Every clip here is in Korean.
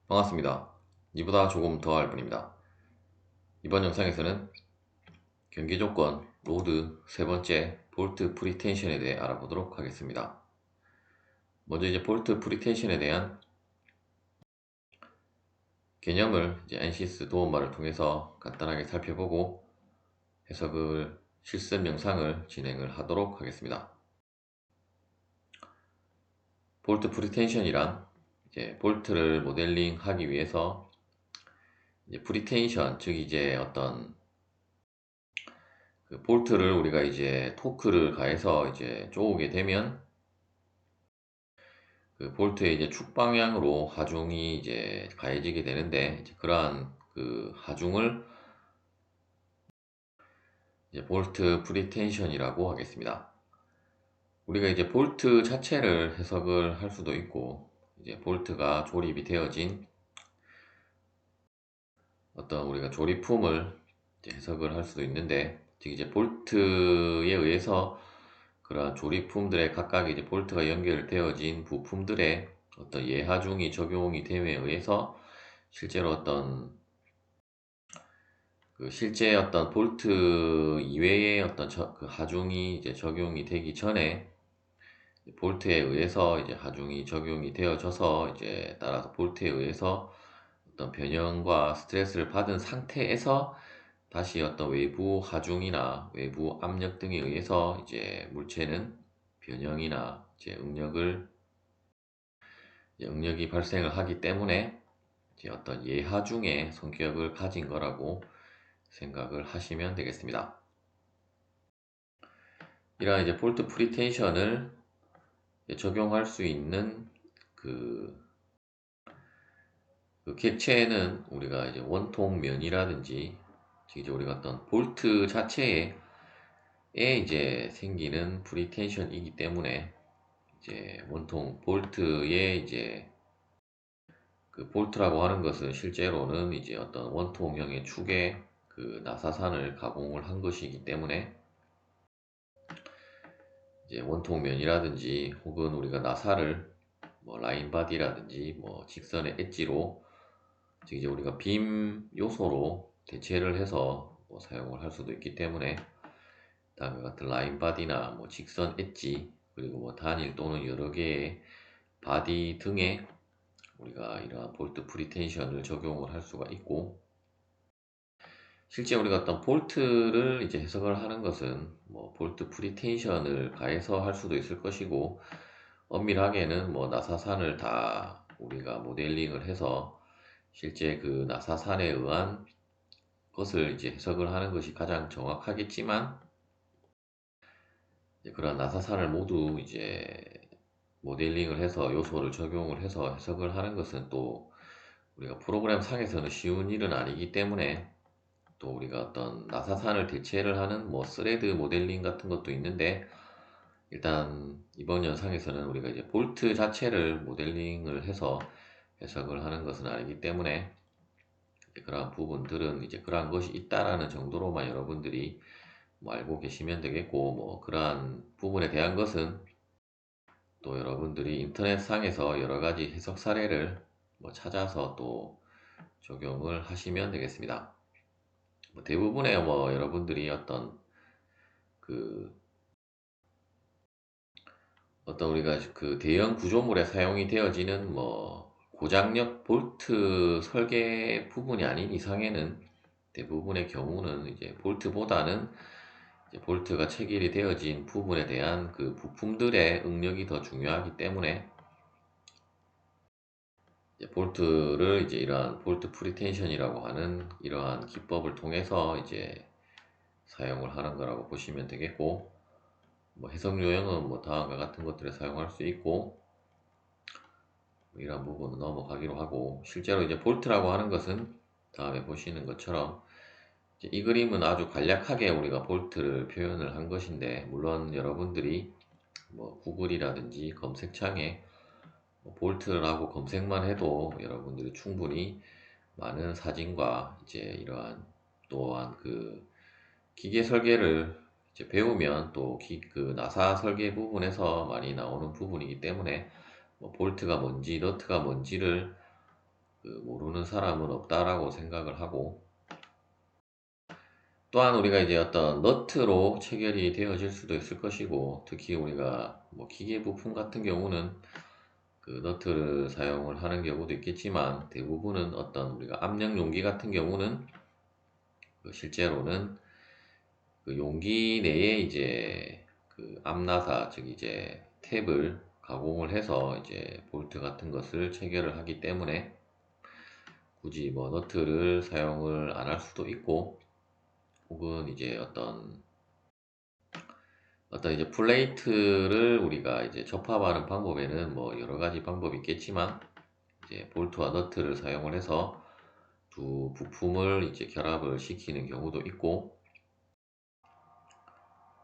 반갑습니다. 이보다 조금 더 할 뿐입니다. 이번 영상에서는 경계 조건 로드 세 번째 볼트 프리텐션에 대해 알아보도록 하겠습니다. 먼저 이제 볼트 프리텐션에 대한 개념을 이제 ANSYS 도움말을 통해서 간단하게 살펴보고 해석을 실습 영상을 진행을 하도록 하겠습니다. 볼트 프리텐션이란 이제 볼트를 모델링 하기 위해서 이제 프리텐션, 즉 이제 어떤 그 볼트를 우리가 이제 토크를 가해서 이제 쪼우게 되면 그 볼트의 이제 축 방향으로 하중이 이제 가해지게 되는데, 이제 그러한 그 하중을 이제 볼트 프리텐션이라고 하겠습니다. 우리가 이제 볼트 자체를 해석을 할 수도 있고, 이제 볼트가 조립이 되어진 어떤 우리가 조립품을 이제 해석을 할 수도 있는데, 즉 이제 볼트에 의해서 그러한 조립품들의 각각 이제 볼트가 연결되어진 부품들의 어떤 예하중이 적용이 됨에 의해서 실제로 어떤 그 실제 어떤 볼트 이외의 어떤 그 하중이 이제 적용이 되기 전에 볼트에 의해서 이제 하중이 적용이 되어져서 이제 따라서 볼트에 의해서 어떤 변형과 스트레스를 받은 상태에서 다시 어떤 외부 하중이나 외부 압력 등에 의해서 이제 물체는 변형이나 이제 응력이 발생을 하기 때문에 이제 어떤 예하중의 성격을 가진 거라고 생각을 하시면 되겠습니다. 이러한 이제 볼트 프리텐션을 적용할 수 있는 그, 그 객체는 우리가 이제 원통면이라든지 이제 우리가 어떤 볼트 자체에 이제 생기는 프리텐션이기 때문에 이제 원통 볼트의 이제 그 볼트라고 하는 것은 실제로는 이제 어떤 원통형의 축에 그 나사산을 가공을 한 것이기 때문에 이제 원통면이라든지 혹은 우리가 나사를 뭐 라인 바디라든지 뭐 직선의 엣지로 즉 이제 우리가 빔 요소로 대체를 해서 뭐 사용을 할 수도 있기 때문에 다음과 같은 라인 바디나 뭐 직선 엣지 그리고 뭐 단일 또는 여러 개의 바디 등에 우리가 이러한 볼트 프리텐션을 적용을 할 수가 있고, 실제 우리가 어떤 볼트를 이제 해석을 하는 것은 뭐 볼트 프리텐션을 가해서 할 수도 있을 것이고, 엄밀하게는 뭐 나사산을 다 우리가 모델링을 해서 실제 그 나사산에 의한 것을 이제 해석을 하는 것이 가장 정확하겠지만, 이제 그런 나사산을 모두 이제 모델링을 해서 요소를 적용을 해서 해석을 하는 것은 또 우리가 프로그램 상에서는 쉬운 일은 아니기 때문에, 또 우리가 어떤 나사산을 대체를 하는 뭐 스레드 모델링 같은 것도 있는데, 일단 이번 영상에서는 우리가 이제 볼트 자체를 모델링을 해서 해석을 하는 것은 아니기 때문에 그러한 부분들은 이제 그러한 것이 있다라는 정도로만 여러분들이 뭐 알고 계시면 되겠고, 뭐 그러한 부분에 대한 것은 또 여러분들이 인터넷 상에서 여러 가지 해석 사례를 뭐 찾아서 또 적용을 하시면 되겠습니다. 뭐 대부분의 뭐 여러분들이 그 어떤 우리가 그 대형 구조물에 사용이 되어지는 뭐 고장력 볼트 설계 부분이 아닌 이상에는 대부분의 경우는 이제 볼트보다는 이제 볼트가 체결이 되어진 부분에 대한 그 부품들의 응력이 더 중요하기 때문에 이제 볼트를 이제 이러한 볼트 프리텐션이라고 하는 이러한 기법을 통해서 이제 사용을 하는 거라고 보시면 되겠고, 뭐 해석 요령은 뭐 다음과 같은 것들을 사용할 수 있고, 뭐 이런 부분은 넘어가기로 하고, 실제로 이제 볼트라고 하는 것은 다음에 보시는 것처럼 이제 이 그림은 아주 간략하게 우리가 볼트를 표현을 한 것인데, 물론 여러분들이 뭐 구글이라든지 검색창에 뭐 볼트라고 검색만 해도 여러분들이 충분히 많은 사진과 이제 이러한 또한 그 기계 설계를 이제 배우면 또 그 나사 설계 부분에서 많이 나오는 부분이기 때문에 뭐 볼트가 뭔지 너트가 뭔지를 모르는 사람은 없다라고 생각을 하고, 또한 우리가 이제 어떤 너트로 체결이 되어질 수도 있을 것이고, 특히 우리가 뭐 기계 부품 같은 경우는 너트를 사용을 하는 경우도 있겠지만, 대부분은 어떤 우리가 압력 용기 같은 경우는 실제로는 용기 내에 이제 암나사, 즉 이제 탭을 가공을 해서 이제 볼트 같은 것을 체결을 하기 때문에 굳이 뭐 너트를 사용을 안 할 수도 있고, 혹은 이제 어떤 이제 플레이트를 우리가 이제 접합하는 방법에는 뭐 여러 가지 방법이 있겠지만, 이제 볼트와 너트를 사용을 해서 두 부품을 이제 결합을 시키는 경우도 있고,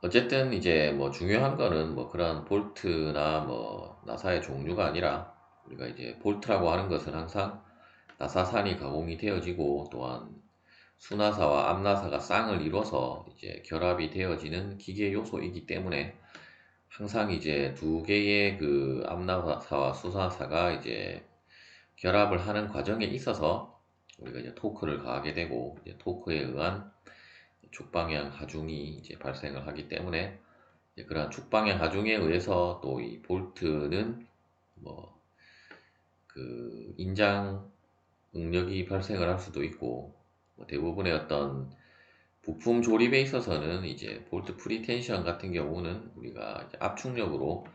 어쨌든 이제 뭐 중요한 거는 뭐 그런 볼트나 뭐 나사의 종류가 아니라, 우리가 이제 볼트라고 하는 것은 항상 나사산이 가공이 되어지고, 또한 수나사와 암나사가 쌍을 이뤄서 이제 결합이 되어지는 기계 요소이기 때문에, 항상 이제 두 개의 암나사와 수나사가 이제 결합을 하는 과정에 있어서 우리가 이제 토크를 가하게 되고, 이제 토크에 의한 축방향 하중이 이제 발생을 하기 때문에, 이제 그러한 축방향 하중에 의해서 또 이 볼트는 뭐 인장 응력이 발생을 할 수도 있고, 뭐 대부분의 어떤 부품 조립에 있어서는 이제 볼트 프리텐션 같은 경우는 우리가 이제 압축력으로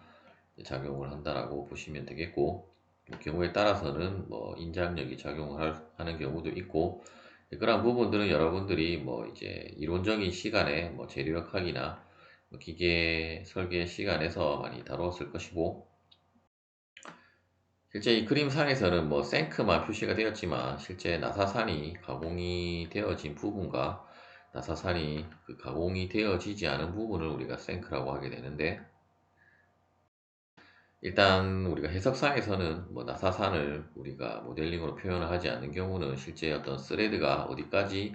작용을 한다라고 보시면 되겠고, 뭐 경우에 따라서는 뭐 인장력이 작용을 하는 경우도 있고, 그런 부분들은 여러분들이 뭐 이제 이론적인 시간에 뭐 재료역학이나 뭐 기계 설계 시간에서 많이 다루었을 것이고, 실제 이 그림상에서는 뭐 생크만 표시가 되었지만, 실제 나사산이 가공이 되어진 부분과 나사산이 가공이 되어지지 않은 부분을 우리가 생크라고 하게 되는데, 일단 우리가 해석상에서는 뭐 나사산을 우리가 모델링으로 표현을 하지 않는 경우는 실제 어떤 스레드가 어디까지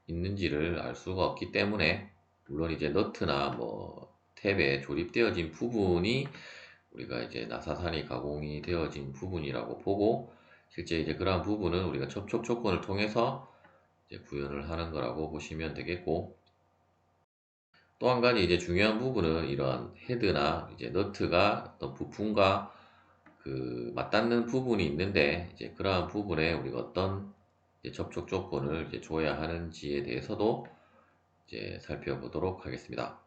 있는지를 알 수가 없기 때문에, 물론 이제 너트나 뭐 탭에 조립되어진 부분이 우리가 이제 나사산이 가공이 되어진 부분이라고 보고, 실제 이제 그러한 부분은 우리가 접촉 조건을 통해서 이제 구현을 하는 거라고 보시면 되겠고, 또 한 가지 이제 중요한 부분은 이러한 헤드나 이제 너트가 어떤 부품과 맞닿는 부분이 있는데, 이제 그러한 부분에 우리가 어떤 이제 접촉 조건을 이제 줘야 하는지에 대해서도 이제 살펴보도록 하겠습니다.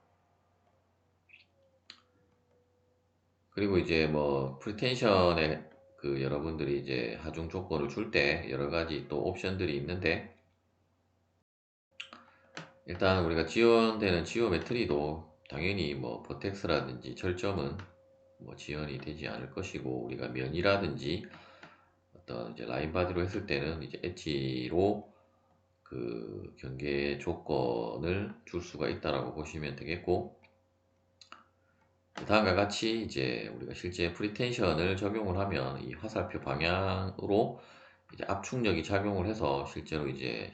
그리고 이제 뭐 프리텐션에 여러분들이 이제 하중 조건을 줄 때 여러 가지 또 옵션들이 있는데, 일단 우리가 지원되는 지오메트리도 당연히 뭐 버텍스라든지 절점은 뭐 지원이 되지 않을 것이고, 우리가 면이라든지 어떤 이제 라인 바디로 했을 때는 이제 엣지로 경계 조건을 줄 수가 있다라고 보시면 되겠고, 다음과 같이 이제 우리가 실제 프리텐션을 적용을 하면 이 화살표 방향으로 이제 압축력이 작용을 해서, 실제로 이제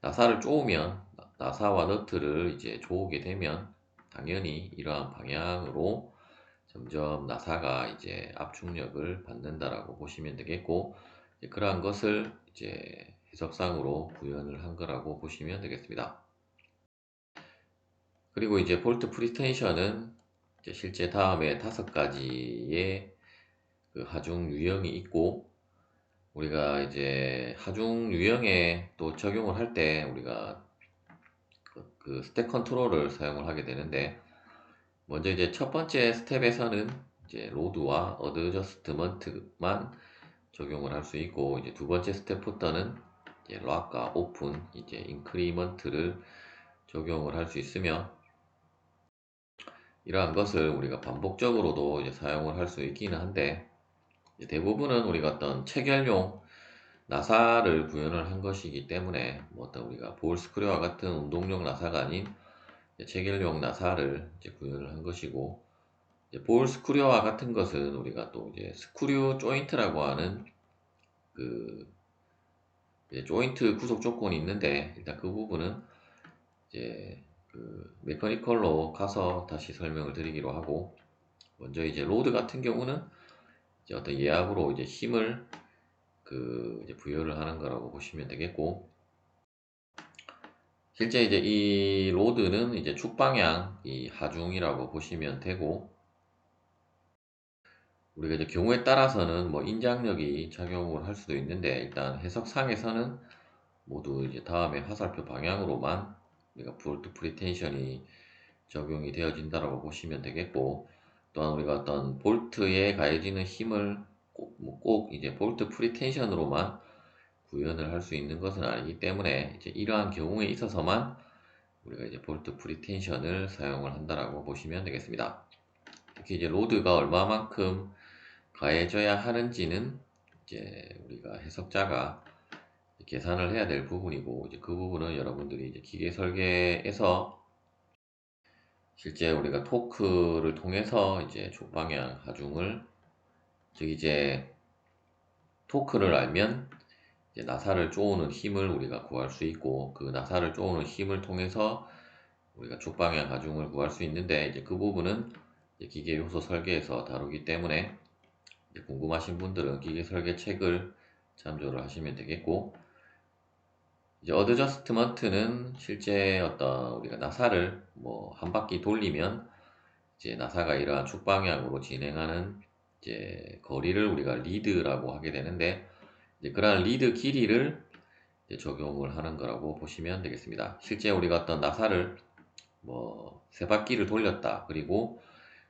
나사를 쪼으면, 나사와 너트를 이제 조우게 되면 당연히 이러한 방향으로 점점 나사가 이제 압축력을 받는다라고 보시면 되겠고, 이제 그러한 것을 이제 해석상으로 구현을 한 거라고 보시면 되겠습니다. 그리고 이제 볼트 프리텐션은 이제 실제 다음에 5가지의 하중 유형이 있고, 우리가 이제 하중 유형에 또 적용을 할 때 우리가 스텝 컨트롤을 사용을 하게 되는데, 먼저 이제 첫 번째 스텝에서는 이제 로드와 어드저스트먼트만 적용을 할 수 있고, 이제 두 번째 스텝부터는 이제 락과 오픈, 이제 인크리먼트를 적용을 할 수 있으며, 이러한 것을 우리가 반복적으로도 이제 사용을 할 수 있기는 한데, 대부분은 우리가 어떤 체결용 나사를 구현을 한 것이기 때문에, 뭐 어떤 우리가 볼 스크류와 같은 운동용 나사가 아닌 체결용 나사를 이제 구현을 한 것이고, 이제 볼 스크류와 같은 것은 우리가 또 이제 스크류 조인트라고 하는 이제 조인트 구속 조건이 있는데, 일단 그 부분은 이제 메커니컬로 가서 다시 설명을 드리기로 하고, 먼저 이제 로드 같은 경우는 이제 어떤 예압으로 이제 힘을 이제 부여를 하는 거라고 보시면 되겠고, 실제 이제 이 로드는 이제 축방향 이 하중이라고 보시면 되고, 우리가 이제 경우에 따라서는 뭐 인장력이 작용을 할 수도 있는데, 일단 해석상에서는 모두 이제 다음에 화살표 방향으로만 우리가 볼트 프리텐션이 적용이 되어진다라고 보시면 되겠고, 또한 우리가 어떤 볼트에 가해지는 힘을 꼭 이제 볼트 프리텐션으로만 구현을 할 수 있는 것은 아니기 때문에, 이제 이러한 경우에 있어서만 우리가 이제 볼트 프리텐션을 사용을 한다라고 보시면 되겠습니다. 특히 이제 로드가 얼마만큼 가해져야 하는지는 이제 우리가 해석자가 계산을 해야 될 부분이고, 이제 그 부분은 여러분들이 이제 기계 설계에서 실제 우리가 토크를 통해서 이제 족방향 하중을, 즉 이제 토크를 알면 이제 나사를 쪼우는 힘을 우리가 구할 수 있고, 그 나사를 쪼우는 힘을 통해서 우리가 족방향 하중을 구할 수 있는데, 이제 그 부분은 이제 기계 요소 설계에서 다루기 때문에 이제 궁금하신 분들은 기계 설계 책을 참조를 하시면 되겠고, 이제 어드저스트먼트는 실제 어떤 우리가 나사를 뭐 한 바퀴 돌리면 이제 나사가 이러한 축방향으로 진행하는 이제 거리를 우리가 리드라고 하게 되는데, 이제 그러한 리드 길이를 이제 적용을 하는 거라고 보시면 되겠습니다. 실제 우리가 어떤 나사를 뭐 세 바퀴를 돌렸다, 그리고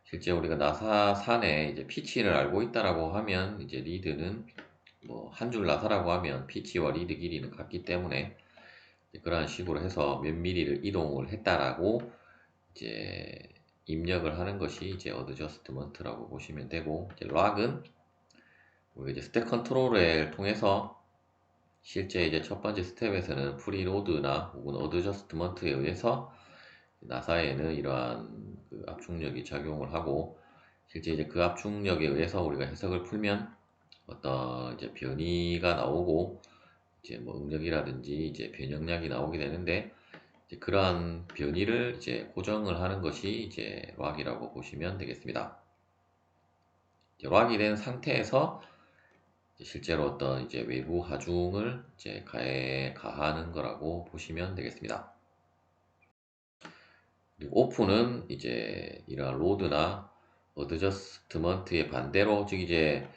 실제 우리가 나사산에 이제 피치를 알고 있다라고 하면, 이제 리드는 뭐 한 줄 나사라고 하면 피치와 리드 길이는 같기 때문에 그러한 식으로 해서 몇 미리를 이동을 했다라고 이제 입력을 하는 것이 이제 어드저스트먼트라고 보시면 되고, 이제 락은 우리가 이제 스텝 컨트롤을 통해서 실제 이제 첫 번째 스텝에서는 프리로드나 혹은 어드저스트먼트에 의해서 나사에는 이러한 그 압축력이 작용을 하고, 실제 이제 그 압축력에 의해서 우리가 해석을 풀면 어떤 이제 변이가 나오고, 이제 뭐 응력이라든지 이제 변형량이 나오게 되는데, 이제 그러한 변이를 이제 고정을 하는 것이 이제 락이라고 보시면 되겠습니다. 이제 락이 된 상태에서 이제 실제로 어떤 이제 외부 하중을 이제 가하는 거라고 보시면 되겠습니다. 그리고 오픈은 이제 이러한 로드나 어드저스트먼트의 반대로, 즉 이제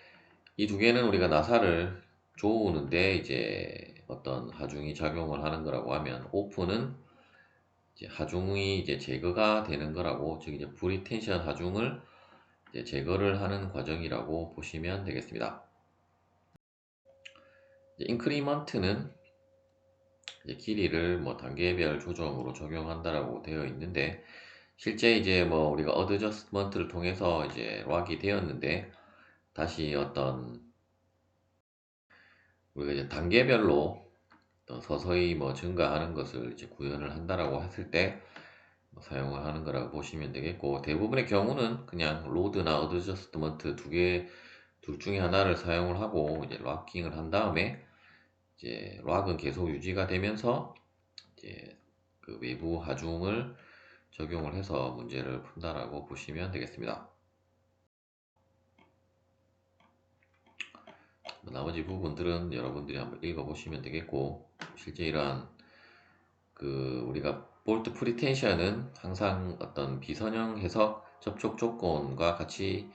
이 두 개는 우리가 나사를 조우는데 이제 어떤 하중이 작용을 하는 거라고 하면, 오픈은 이제 하중이 이제 제거가 되는 거라고, 즉 이제 프리텐션 하중을 이제 제거를 하는 과정이라고 보시면 되겠습니다. 이제 인크리먼트는 이제 길이를 뭐 단계별 조정으로 적용한다라고 되어 있는데, 실제 이제 뭐 우리가 어드저스트먼트를 통해서 이제 락이 되었는데, 다시 어떤 우리가 이제 단계별로 어떤 서서히 뭐 증가하는 것을 이제 구현을 한다라고 했을 때 사용을 하는 거라고 보시면 되겠고, 대부분의 경우는 그냥 로드나 어드저스트먼트 둘 중에 하나를 사용을 하고 이제 락킹을 한 다음에 이제 락은 계속 유지가 되면서 이제 그 외부 하중을 적용을 해서 문제를 푼다라고 보시면 되겠습니다. 나머지 부분들은 여러분들이 한번 읽어보시면 되겠고, 실제 이러한 그 우리가 볼트 프리텐션은 항상 어떤 비선형 해석 접촉 조건과 같이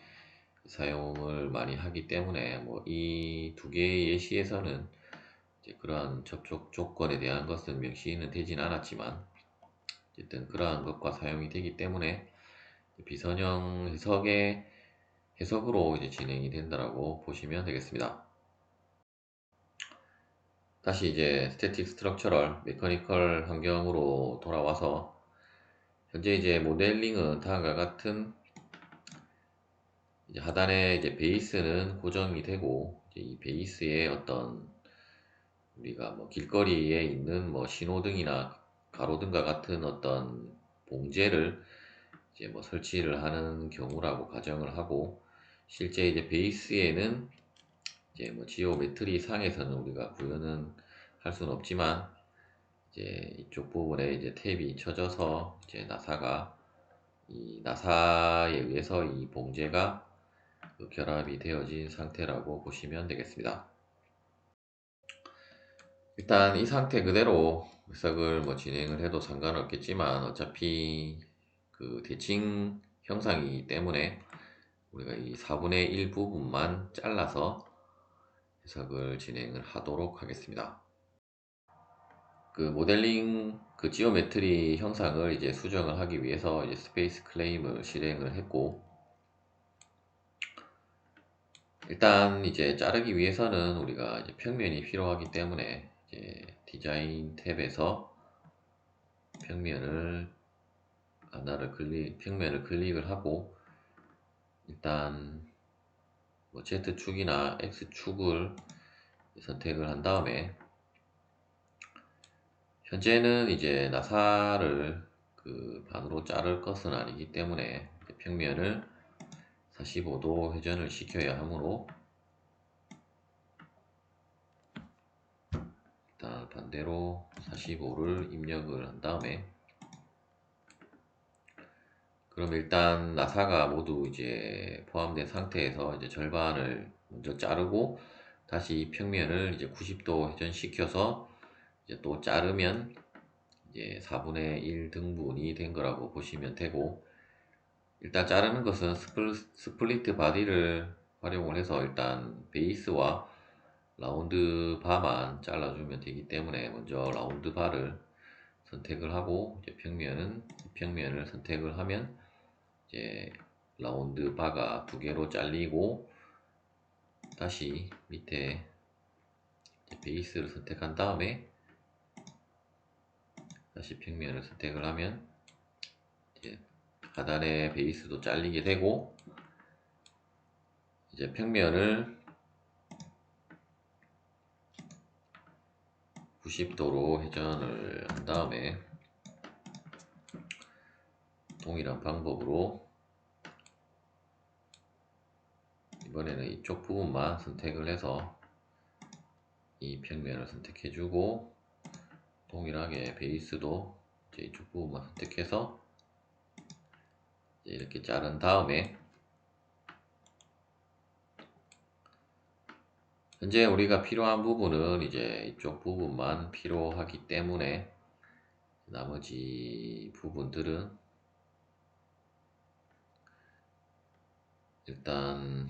사용을 많이 하기 때문에, 뭐 이 두 개의 예시에서는 이제 그러한 접촉 조건에 대한 것은 명시는 되진 않았지만, 어쨌든 그러한 것과 사용이 되기 때문에 비선형 해석의 해석으로 이제 진행이 된다라고 보시면 되겠습니다. 다시 이제 스태틱 스트럭처럴 메커니컬 환경으로 돌아와서, 현재 이제 모델링은 다음과 같은 이제 하단에 이제 베이스는 고정이 되고, 이제 이 베이스에 어떤 우리가 뭐 길거리에 있는 뭐 신호등이나 가로등과 같은 어떤 봉제를 이제 뭐 설치를 하는 경우라고 가정을 하고, 실제 이제 베이스에는 이제 뭐 지오메트리 상에서는 우리가 구현은 할 수는 없지만, 이제 이쪽 부분에 이제 탭이 쳐져서 이제 나사가 이 나사에 의해서 이 봉제가 그 결합이 되어진 상태라고 보시면 되겠습니다. 일단 이 상태 그대로 해석을 뭐 진행을 해도 상관없겠지만 어차피 그 대칭 형상이기 때문에 우리가 이 4분의 1 부분만 잘라서 해석을 진행을 하도록 하겠습니다. 그 모델링 그 지오메트리 형상을 이제 수정을 하기 위해서 이제 스페이스 클레임을 실행을 했고, 일단 이제 자르기 위해서는 우리가 이제 평면이 필요하기 때문에 이제 디자인 탭에서 평면을 평면을 클릭을 하고, 일단 뭐 Z축이나 X축을 선택을 한 다음에, 현재는 이제 나사를 그 반으로 자를 것은 아니기 때문에 평면을 45도 회전을 시켜야 하므로, 일단 반대로 45를 입력을 한 다음에, 그럼 일단 나사가 모두 이제 포함된 상태에서 이제 절반을 먼저 자르고 다시 평면을 이제 90도 회전시켜서 이제 또 자르면 이제 4분의 1 등분이 된 거라고 보시면 되고, 일단 자르는 것은 스플리트 바디를 활용을 해서 일단 베이스와 라운드 바만 잘라주면 되기 때문에 먼저 라운드 바를 선택을 하고 이제 평면을 선택을 하면 이제 라운드 바가 두 개로 잘리고, 다시 밑에 베이스를 선택한 다음에 다시 평면을 선택을 하면 이제 하단의 베이스도 잘리게 되고, 이제 평면을 90도로 회전을 한 다음에 동일한 방법으로 이번에는 이쪽 부분만 선택을 해서 이 평면을 선택해주고, 동일하게 베이스도 이제 이쪽 부분만 선택해서 이렇게 자른 다음에, 현재 우리가 필요한 부분은 이제 이쪽 부분만 필요하기 때문에 나머지 부분들은 일단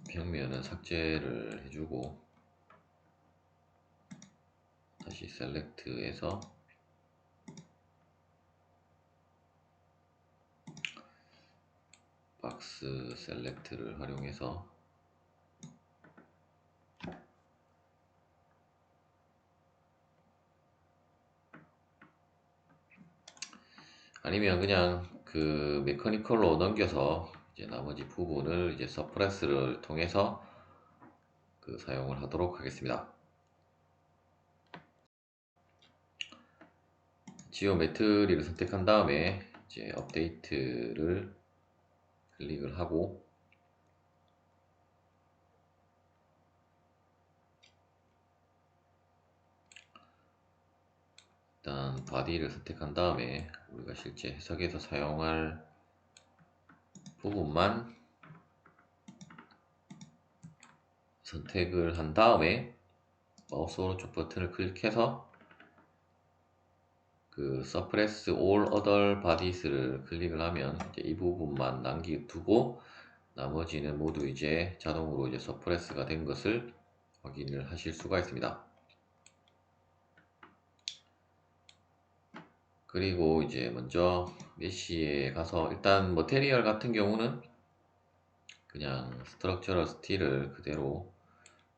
평면은 삭제를 해주고 다시 셀렉트해서 박스 셀렉트를 활용해서 아니면 그냥 그 메커니컬로 넘겨서 이제 나머지 부분을 이제 서프레스를 통해서 그 사용을 하도록 하겠습니다. 지오메트리를 선택한 다음에 이제 업데이트를 클릭을 하고, 일단 바디를 선택한 다음에 우리가 실제 해석에서 사용할 부분만 선택을 한 다음에 마우스 오른쪽 버튼을 클릭해서 그 Suppress All Other Bodies를 클릭을 하면 이제 이 부분만 남겨두고 나머지는 모두 이제 자동으로 이제 서프레스가 된 것을 확인을 하실 수가 있습니다. 그리고 이제 먼저 메쉬에 가서 일단 머테리얼 같은 경우는 그냥 스트럭처럴 스틸을 그대로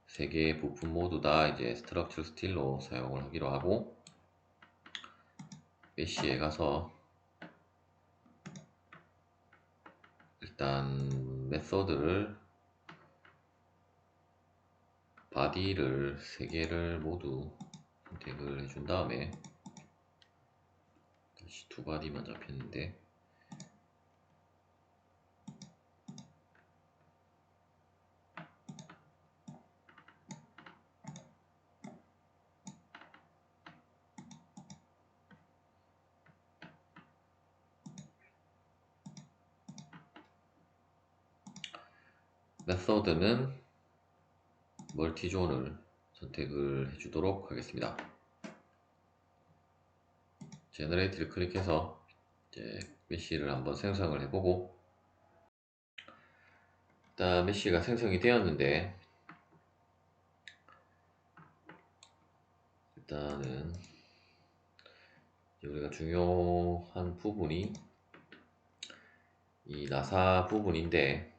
세 개의 부품 모두 다 이제 스트럭처럴 스틸로 사용을 하기로 하고, 메쉬에 가서 일단 메소드를 바디를 세 개를 모두 선택을 해준 다음에, 다시 두 바디만 잡혔는데 메소드는 멀티존을 선택을 해주도록 하겠습니다. 제너레이트를 클릭해서 이제 메쉬를 한번 생성을 해보고, 일단 메쉬가 생성이 되었는데, 일단은 우리가 중요한 부분이 이 나사 부분인데,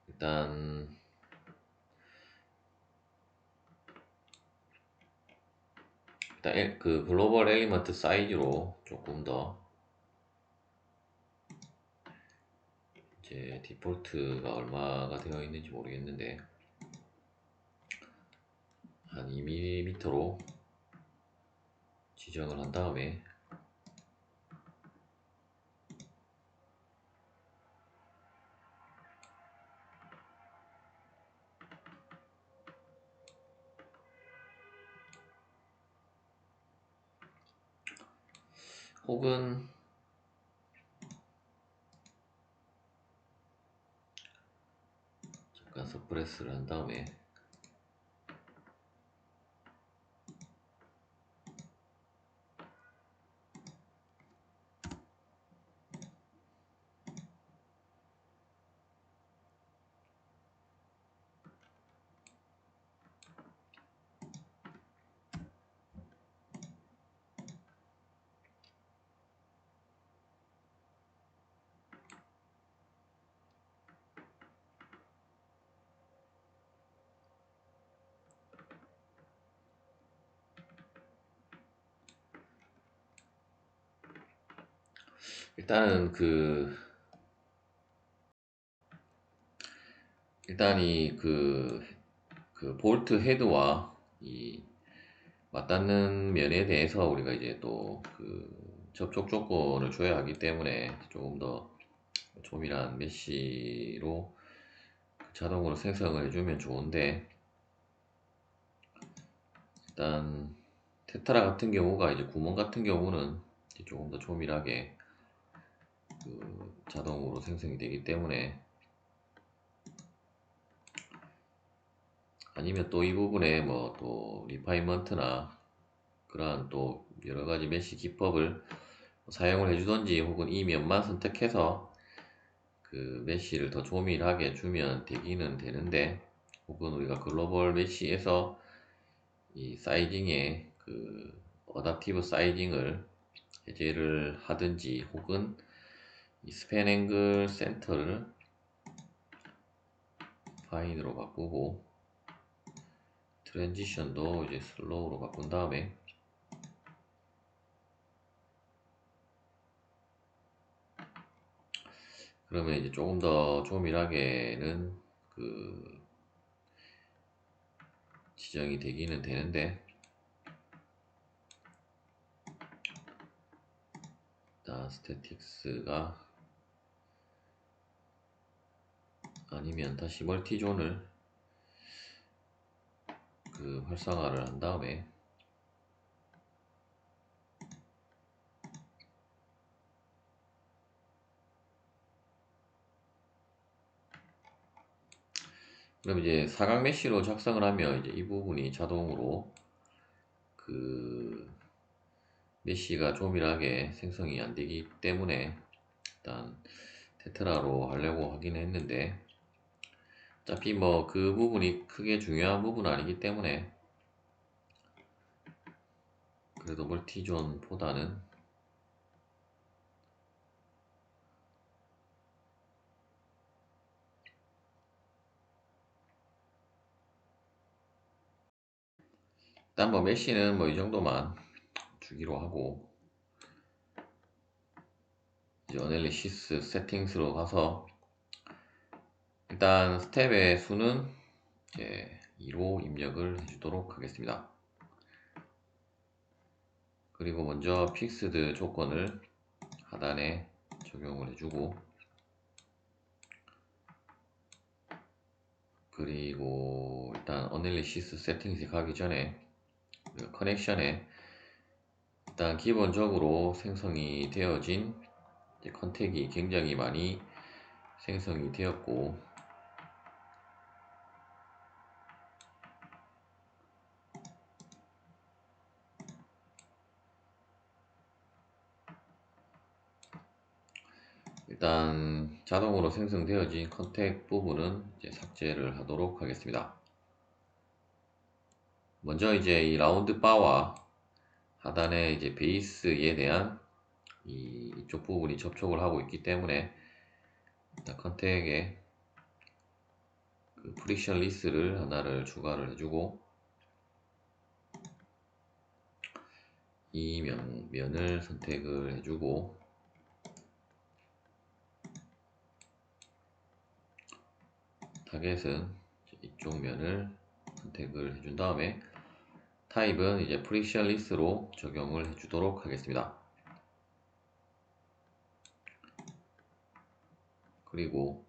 일단 그 글로벌 엘리먼트 사이즈로 조금 더 이제 디폴트가 얼마가 되어 있는지 모르겠는데 한 2mm로 지정을 한 다음에 혹은 잠깐 서프레스를 한 다음에 일단은 일단 그 볼트 헤드와 이 맞닿는 면에 대해서 우리가 이제 또 그 접촉 조건을 줘야 하기 때문에 조금 더 조밀한 메쉬로 자동으로 생성을 해주면 좋은데, 일단 테트라 같은 경우가 이제 구멍 같은 경우는 이제 조금 더 조밀하게 그 자동으로 생성이 되기 때문에, 아니면 또 이 부분에 뭐 또 리파인먼트나 그러한 또 여러 가지 메쉬 기법을 사용을 해주던지, 혹은 이 면만 선택해서 그 메쉬를 더 조밀하게 주면 되기는 되는데, 혹은 우리가 글로벌 메쉬에서 이 사이징에 그 어댑티브 사이징을 해제를 하든지, 혹은 이 스팬 앵글 센터를 파인으로 바꾸고 트랜지션도 이제 슬로우로 바꾼 다음에 그러면 이제 조금 더 조밀하게는 그 지정이 되기는 되는데, 일단 스태틱스가 아니면 다시 멀티존을 그 활성화를 한 다음에 그럼 이제 사각 메쉬로 작성을 하면 이제 이 부분이 자동으로 그 메쉬가 조밀하게 생성이 안 되기 때문에 일단 테트라로 하려고 하긴 했는데, 어차피 뭐 그 부분이 크게 중요한 부분은 아니기 때문에 그래도 멀티존보다는 일단 뭐 메쉬는 뭐 이 정도만 주기로 하고, 이제 어널리시스 세팅스로 가서 일단 스텝의 수는 이제 2로 입력을 해주도록 하겠습니다. 그리고 먼저 픽스드 조건을 하단에 적용을 해주고, 그리고 일단 어널리시스 세팅스에 가기 전에 커넥션에 일단 기본적으로 생성이 되어진 컨택이 굉장히 많이 생성이 되었고, 일단 자동으로 생성되어진 컨택 부분은 이제 삭제를 하도록 하겠습니다. 먼저 이제 이 라운드 바와 하단에 이제 베이스에 대한 이쪽 부분이 접촉을 하고 있기 때문에 일단 컨택에 그 프릭션 리스를 하나를 추가를 해주고, 이 면을 선택을 해주고, 타겟은 이쪽 면을 선택을 해준 다음에 타입은 이제 프릭션 리스로 적용을 해주도록 하겠습니다. 그리고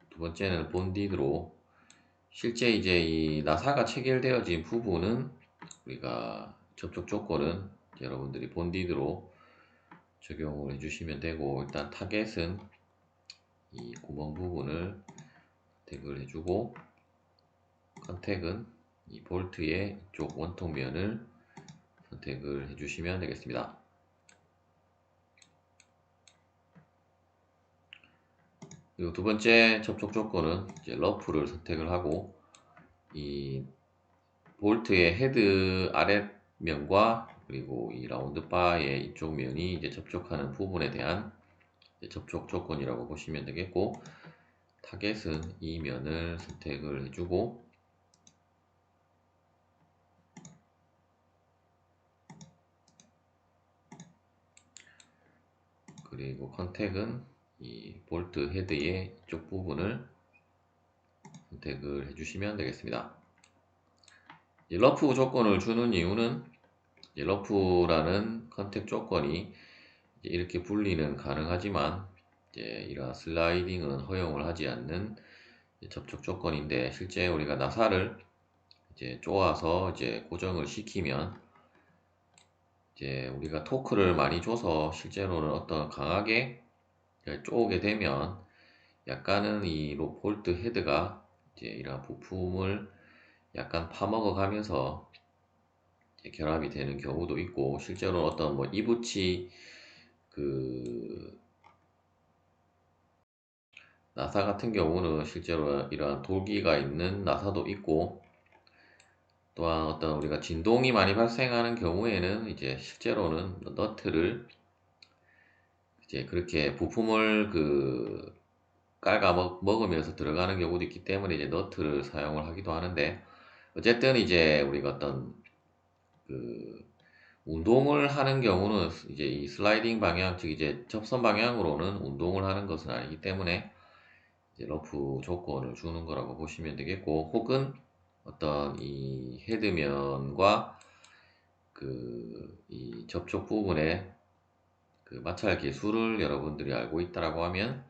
두 번째는 본디드로, 실제 이제 이 나사가 체결되어진 부분은 우리가 접촉 조건은 여러분들이 본디드로 적용을 해주시면 되고, 일단 타겟은 이 구멍 부분을 선택을 해주고, 컨택은 이 볼트의 이쪽 원통면을 선택을 해주시면 되겠습니다. 그리고 두 번째 접촉 조건은 이제 러프를 선택을 하고, 이 볼트의 헤드 아랫면과 그리고 이 라운드 바의 이쪽 면이 이제 접촉하는 부분에 대한 접촉 조건이라고 보시면 되겠고, 타겟은 이 면을 선택을 해주고, 그리고 컨택은 이 볼트 헤드의 이쪽 부분을 선택을 해주시면 되겠습니다. 러프 조건을 주는 이유는 러프라는 컨택 조건이 이렇게 분리는 가능하지만 이러한 슬라이딩은 허용을 하지 않는 접촉 조건인데, 실제 우리가 나사를 이제 쪼아서 이제 고정을 시키면 우리가 토크를 많이 줘서 실제로는 어떤 강하게 쪼게 되면 약간은 이 볼트 헤드가 이제 이런 부품을 약간 파먹어 가면서 결합이 되는 경우도 있고, 실제로 어떤 뭐 이부치 그 나사 같은 경우는 실제로 이러한 돌기가 있는 나사도 있고, 또한 어떤 우리가 진동이 많이 발생하는 경우에는 이제 실제로는 너트를 이제 그렇게 부품을 깔아 먹으면서 들어가는 경우도 있기 때문에 이제 너트를 사용을 하기도 하는데, 어쨌든 이제 우리가 어떤 그 운동을 하는 경우는 이제 이 슬라이딩 방향, 즉 이제 접선 방향으로는 운동을 하는 것은 아니기 때문에 이제 러프 조건을 주는 거라고 보시면 되겠고, 혹은 어떤 이 헤드면과 이 접촉 부분에 마찰 계수를 여러분들이 알고 있다라고 하면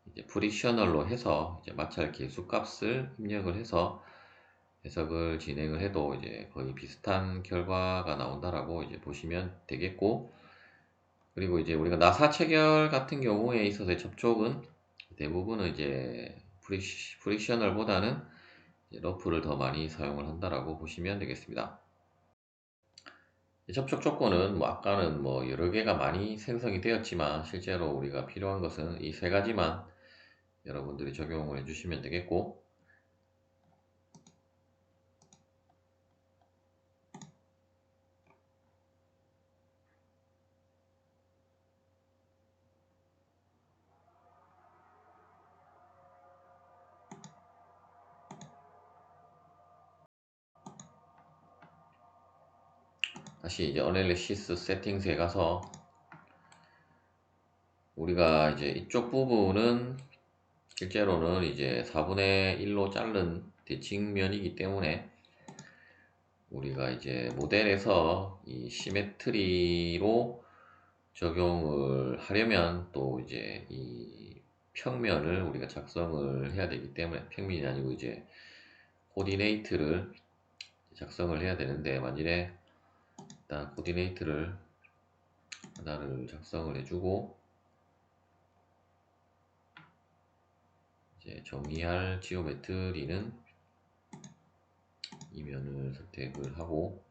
이제 프릭셔널로 해서 이제 마찰 계수 값을 입력을 해서 해석을 진행을 해도 이제 거의 비슷한 결과가 나온다라고 이제 보시면 되겠고, 그리고 이제 우리가 나사 체결 같은 경우에 있어서의 접촉은 대부분은 이제 프릭셔널보다는 러프를 더 많이 사용을 한다라고 보시면 되겠습니다. 접촉 조건은 뭐 아까는 뭐 여러 개가 많이 생성이 되었지만, 실제로 우리가 필요한 것은 이 세 가지만 여러분들이 적용을 해주시면 되겠고, 다시 이제 어널리시스 세팅스에 가서 우리가 이제 이쪽 부분은 실제로는 이제 4분의 1로 자른 대칭면이기 때문에 우리가 이제 모델에서 이 시메트리로 적용을 하려면 또 이제 이 평면을 우리가 작성을 해야 되기 때문에, 평면이 아니고 이제 코디네이트를 작성을 해야 되는데, 만일에 일단 코디네이트를 하나를 작성을 해주고, 이제 정의할 지오메트리는 이면을 선택을 하고,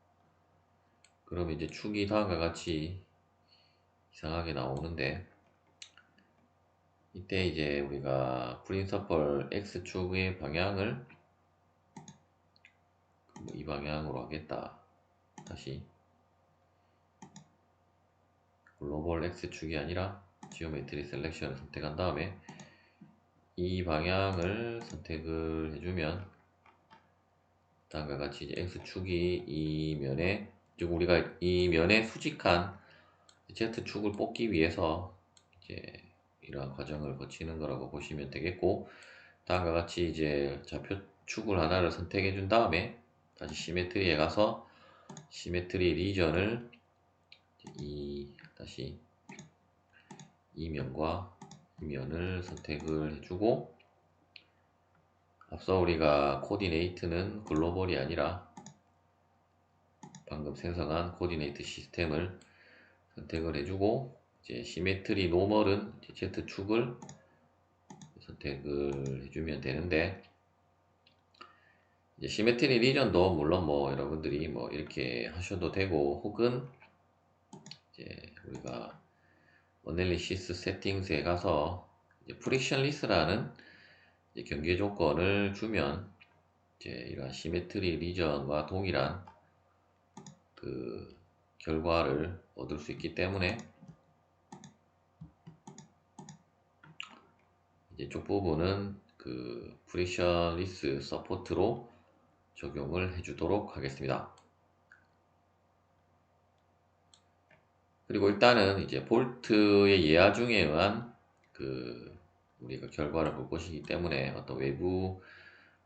그럼 이제 축이 다음과 같이 이상하게 나오는데, 이때 이제 우리가 프린서펄 X축의 방향을 이 방향으로 하겠다. 다시 글로벌 X축이 아니라 지오메트리 셀렉션을 선택한 다음에 이 방향을 선택을 해주면 다음과 같이 이제 X축이 이 면에, 즉 우리가 이 면에 수직한 Z축을 뽑기 위해서 이제 이러한 과정을 거치는 거라고 보시면 되겠고, 다음과 같이 이제 좌표축을 하나를 선택해 준 다음에 다시 시메트리에 가서 시메트리 리전을 다시 이 면과 이 면을 선택을 해주고, 앞서 우리가 코디네이트는 글로벌이 아니라 방금 생성한 코디네이트 시스템을 선택을 해주고, 이제 시메트리 노멀은 Z축을 선택을 해주면 되는데, 이제 시메트리 리전도 물론 뭐 여러분들이 뭐 이렇게 하셔도 되고, 혹은 이제 우리가 어널리시스 세팅스에 가서 이제 프릭션리스라는 경계 조건을 주면 이제 이러한 시메트리 리전과 동일한 그 결과를 얻을 수 있기 때문에 이제 쪽 부분은 그 프릭션리스 서포트로 적용을 해주도록 하겠습니다. 그리고 일단은 이제 볼트의 예화 중에 의한 그 우리가 결과를 볼 것이기 때문에 어떤 외부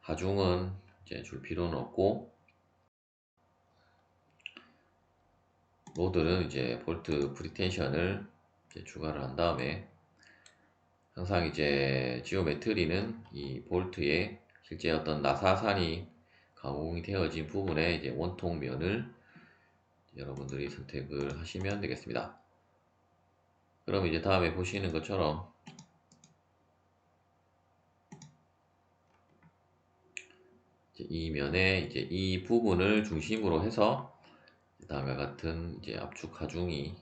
하중은 이제 줄 필요는 없고, 로드는 이제 볼트 프리텐션을 이제 추가를 한 다음에 항상 이제 지오메트리는 이 볼트에 실제 어떤 나사산이 가공이 되어진 부분에 이제 원통면을 여러분들이 선택을 하시면 되겠습니다. 그럼 이제 다음에 보시는 것처럼 이 면에 이제 이 부분을 중심으로 해서 다음과 같은 이제 압축 하중이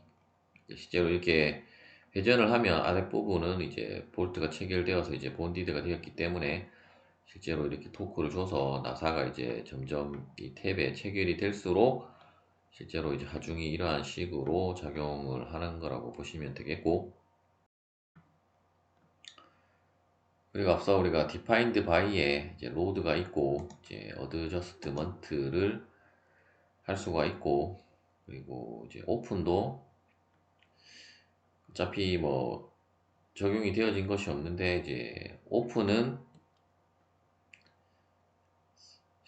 실제로 이렇게 회전을 하면 아랫부분은 이제 볼트가 체결되어서 이제 본디드가 되었기 때문에 실제로 이렇게 토크를 줘서 나사가 이제 점점 이 탭에 체결이 될수록 실제로 이제 하중이 이러한 식으로 작용을 하는 거라고 보시면 되겠고, 그리고 앞서 우리가 defined by에 이제 로드가 있고 이제 adjustment를 할 수가 있고, 그리고 이제 오픈도 어차피 뭐 적용이 되어진 것이 없는데 이제 오픈은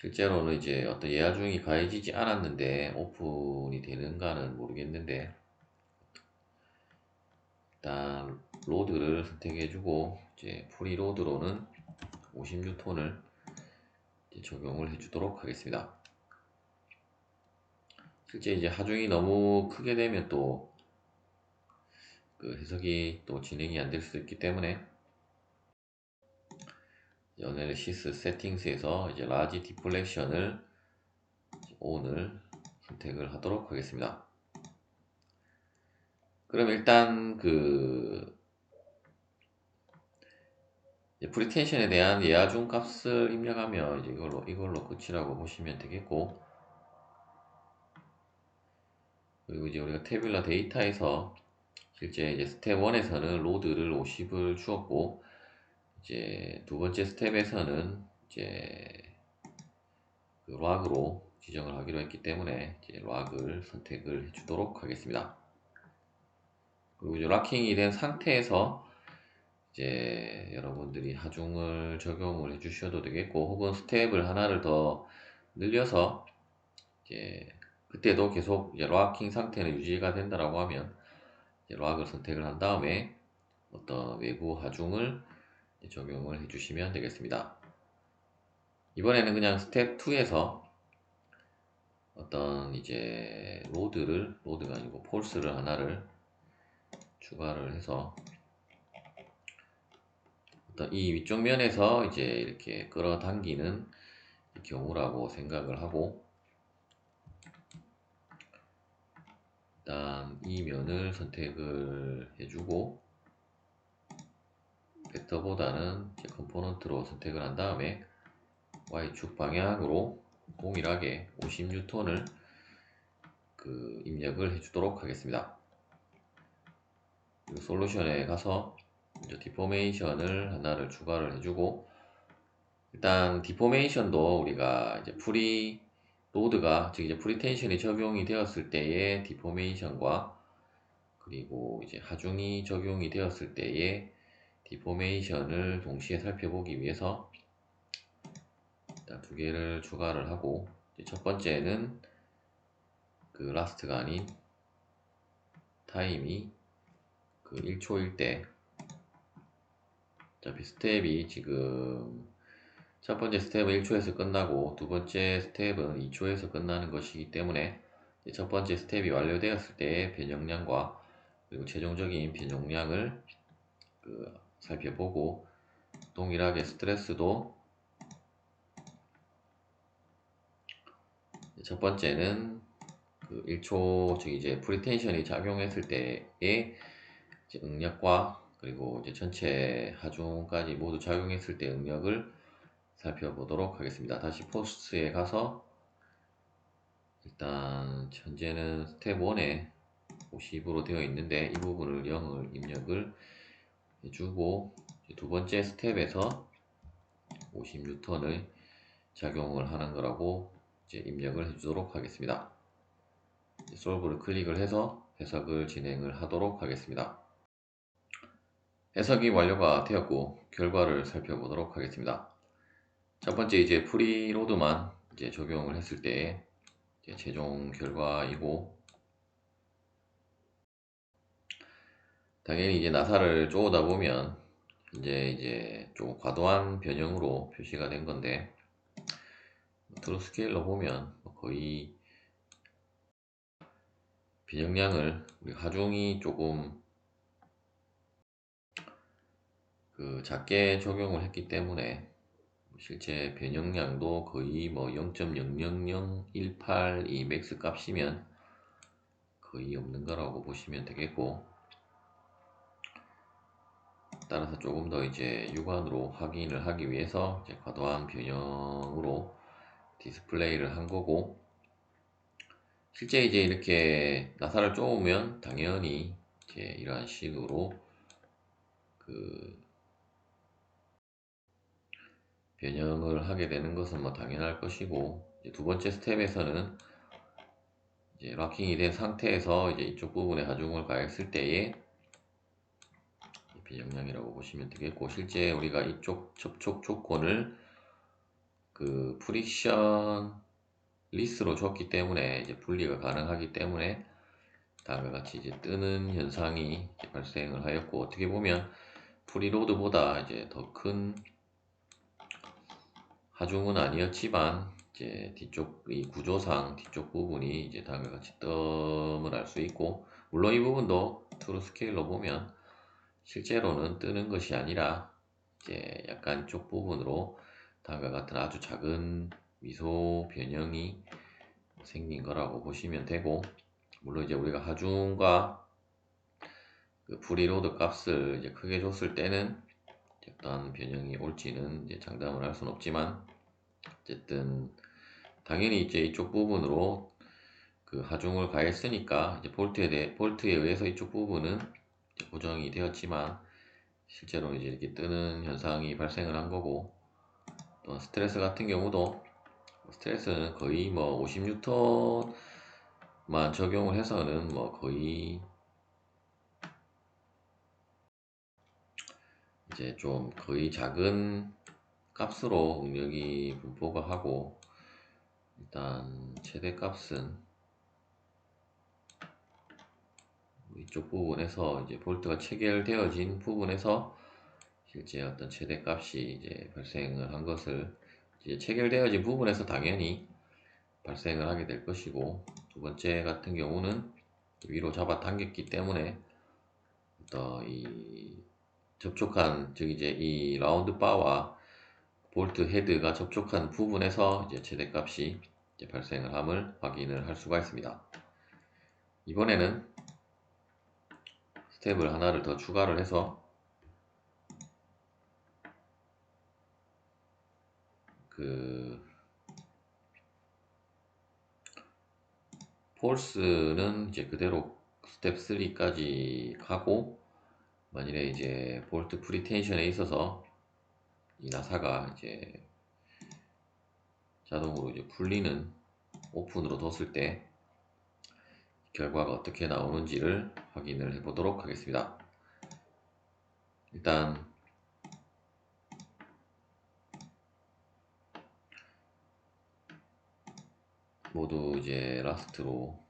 실제로는 이제 어떤 예화 중이 가해지지 않았는데 오픈이 되는가는 모르겠는데, 일단 로드를 선택해주고 이제 프리로드로는 56톤을 적용을 해주도록 하겠습니다. 실제 이제 하중이 너무 크게 되면 또 그 해석이 또 진행이 안 될 수도 있기 때문에 어널리시스 세팅스에서 이제 라지 디플렉션을 ON을 선택을 하도록 하겠습니다. 그럼 일단 그 프리텐션에 대한 예하중 값을 입력하면 이제 이걸로 끝이라고 보시면 되겠고, 그리고 이제 우리가 태블라 데이터에서 실제 이제 스텝 1에서는 로드를 50을 주었고, 이제 두 번째 스텝에서는 이제 그 락으로 지정을 하기로 했기 때문에 이제 락을 선택을 해주도록 하겠습니다. 그리고 이제 락킹이 된 상태에서 이제 여러분들이 하중을 적용을 해주셔도 되겠고, 혹은 스텝을 하나를 더 늘려서 이제 그때도 계속 이제 락킹 상태는 유지가 된다라고 하면 이제 락을 선택을 한 다음에 어떤 외부 하중을 적용을 해주시면 되겠습니다. 이번에는 그냥 스텝 2에서 어떤 이제 로드가 아니고 폴스를 하나를 추가를 해서 어떤 이 위쪽 면에서 이제 이렇게 끌어당기는 경우라고 생각을 하고, 일단 이 면을 선택을 해주고, 벡터보다는 이제 컴포넌트로 선택을 한 다음에 Y축 방향으로 동일하게 50N을 입력을 해주도록 하겠습니다. 그리고 솔루션에 가서 이제 디포메이션을 하나를 추가를 해주고, 일단 디포메이션도 우리가 이제 프리 로드가, 즉 이제 프리텐션이 적용이 되었을 때의 디포메이션과, 그리고 이제 하중이 적용이 되었을 때의 디포메이션을 동시에 살펴보기 위해서 일단 두 개를 추가를 하고, 첫 번째는 라스트가 아닌 타임이 1초일 때, 어차피 스텝이 지금 첫 번째 스텝은 1초에서 끝나고 두 번째 스텝은 2초에서 끝나는 것이기 때문에 첫 번째 스텝이 완료되었을 때의 변형량과 그리고 최종적인 변형량을 살펴보고, 동일하게 스트레스도 첫 번째는 1초, 즉 이제 프리텐션이 작용했을 때의 이제 응력과 그리고 이제 전체 하중까지 모두 작용했을 때 응력을 살펴보도록 하겠습니다. 다시 포스트에 가서 일단 현재는 스텝 1에 50으로 되어 있는데 이 부분을 0을 입력을 해주고, 두 번째 스텝에서 50N의 작용을 하는 거라고 이제 입력을 해주도록 하겠습니다. 솔브를 클릭을 해서 해석을 진행을 하도록 하겠습니다. 해석이 완료가 되었고 결과를 살펴보도록 하겠습니다. 첫 번째 이제 프리로드만 이제 적용을 했을 때 이제 최종 결과이고, 당연히 이제 나사를 쪼으다 보면 이제 좀 과도한 변형으로 표시가 된 건데, 트루 스케일로 보면 거의 변형량을 우리 하중이 조금 작게 적용을 했기 때문에 실제 변형량도 거의 뭐 0.00018 이 맥스 값이면 거의 없는 거라고 보시면 되겠고, 따라서 조금 더 이제 육안으로 확인을 하기 위해서 이제 과도한 변형으로 디스플레이를 한 거고, 실제 이제 이렇게 나사를 쪼으면 당연히 이제 이러한 식으로 변형을 하게 되는 것은 뭐 당연할 것이고, 이제 두 번째 스텝에서는 이제 락킹이 된 상태에서 이제 이쪽 부분에 하중을 가했을 때의 변형량이라고 보시면 되겠고, 실제 우리가 이쪽 접촉 조건을 프릭션 리스로 줬기 때문에 이제 분리가 가능하기 때문에 다음과 같이 이제 뜨는 현상이 이제 발생을 하였고, 어떻게 보면 프리로드보다 이제 더 큰 하중은 아니었지만 이제 뒤쪽 이 구조상 뒤쪽 부분이 이제 다음과 같이 뜸을 알 수 있고, 물론 이 부분도 트루 스케일로 보면 실제로는 뜨는 것이 아니라 이제 약간 쪽 부분으로 다음과 같은 아주 작은 미소 변형이 생긴 거라고 보시면 되고, 물론 이제 우리가 하중과 프리로드 값을 이제 크게 줬을 때는 어떤 변형이 올지는 이제 장담을 할 수는 없지만, 어쨌든 당연히 이제 이쪽 부분으로 하중을 가했으니까 이제 볼트에 의해서 이쪽 부분은 고정이 되었지만 실제로 이제 이렇게 뜨는 현상이 발생을 한 거고, 또 스트레스 같은 경우도 스트레스는 거의 뭐 50N만 적용을 해서는 뭐 거의 이제 좀 거의 작은 값으로 응력이 분포가 하고, 일단 최대 값은 이쪽 부분에서 이제 볼트가 체결되어진 부분에서 실제 어떤 최대 값이 이제 발생을 한 것을, 이제 체결되어진 부분에서 당연히 발생을 하게 될 것이고, 두 번째 같은 경우는 위로 잡아 당겼기 때문에 이 접촉한, 즉 이제 이 라운드 바와 볼트 헤드가 접촉한 부분에서 이제 최대값이 이제 발생을 함을 확인을 할 수가 있습니다. 이번에는 스텝을 하나를 더 추가를 해서 그 폴스는 이제 그대로 스텝 3까지 가고, 만일에 이제 볼트 프리텐션에 있어서 이 나사가 이제 자동으로 이제 풀리는 오픈으로 뒀을 때 결과가 어떻게 나오는지를 확인을 해 보도록 하겠습니다. 일단 모두 이제 라스트로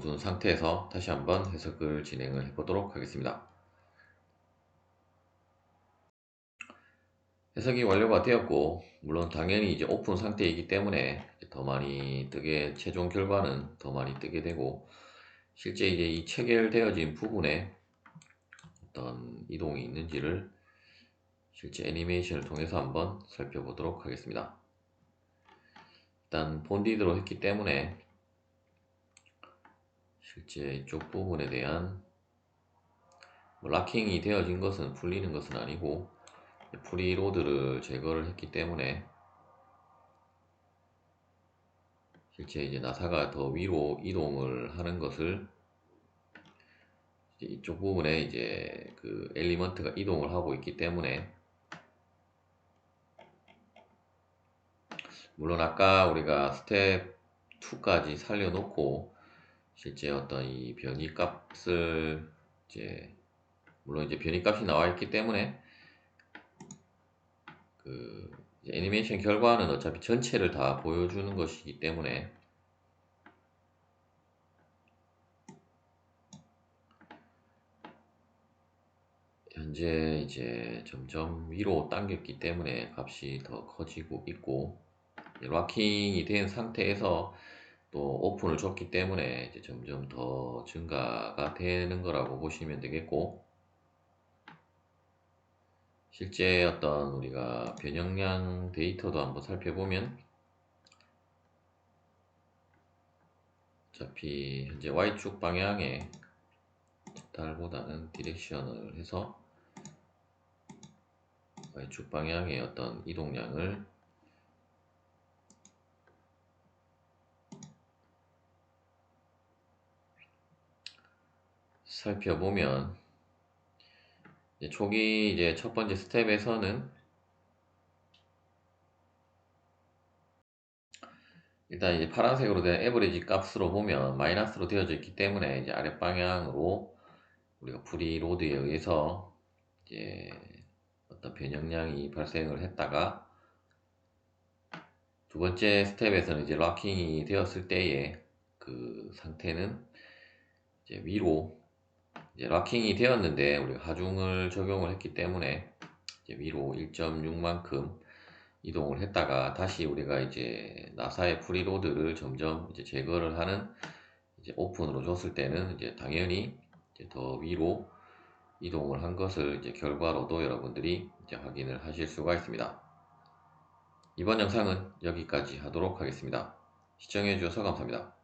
둔 상태에서 다시 한번 해석을 진행을 해 보도록 하겠습니다. 해석이 완료가 되었고, 물론 당연히 이제 오픈 상태이기 때문에 더 많이 뜨게, 최종 결과는 더 많이 뜨게 되고, 실제 이제 이 체결되어진 부분에 어떤 이동이 있는지를 실제 애니메이션을 통해서 한번 살펴보도록 하겠습니다. 일단 본디드로 했기 때문에 실제 이쪽 부분에 대한 락킹이 되어진 것은, 풀리는 것은 아니고 프리로드를 제거를 했기 때문에 실제 이제 나사가 더 위로 이동을 하는 것을, 이쪽 부분에 이제 그 엘리먼트가 이동을 하고 있기 때문에, 물론 아까 우리가 스텝 2까지 살려놓고 실제 어떤 이 변이 값을 이제, 물론 이제 변이 값이 나와 있기 때문에 그 애니메이션 결과는 어차피 전체를 다 보여주는 것이기 때문에 현재 이제 점점 위로 당겼기 때문에 값이 더 커지고 있고, 락킹이 된 상태에서 또 오픈을 줬기 때문에 이제 점점 더 증가가 되는 거라고 보시면 되겠고, 실제 어떤 우리가 변형량 데이터도 한번 살펴보면 어차피 현재 Y축 방향의 달보다는 디렉션을 해서 Y축 방향의 어떤 이동량을 살펴보면, 이제 초기 이제 첫 번째 스텝에서는 일단 이제 파란색으로 된 에버리지 값으로 보면 마이너스로 되어져 있기 때문에 이제 아랫 방향으로 우리가 프리로드에 의해서 이제 어떤 변형량이 발생을 했다가, 두 번째 스텝에서는 이제 락킹이 되었을 때의 그 상태는 이제 위로, 이제 락킹이 되었는데 우리가 하중을 적용을 했기 때문에 이제 위로 1.6만큼 이동을 했다가 다시 우리가 이제 나사의 프리로드를 점점 이제 제거를 하는 이제 오픈으로 줬을 때는 이제 당연히 이제 더 위로 이동을 한 것을 이제 결과로도 여러분들이 이제 확인을 하실 수가 있습니다. 이번 영상은 여기까지 하도록 하겠습니다. 시청해 주셔서 감사합니다.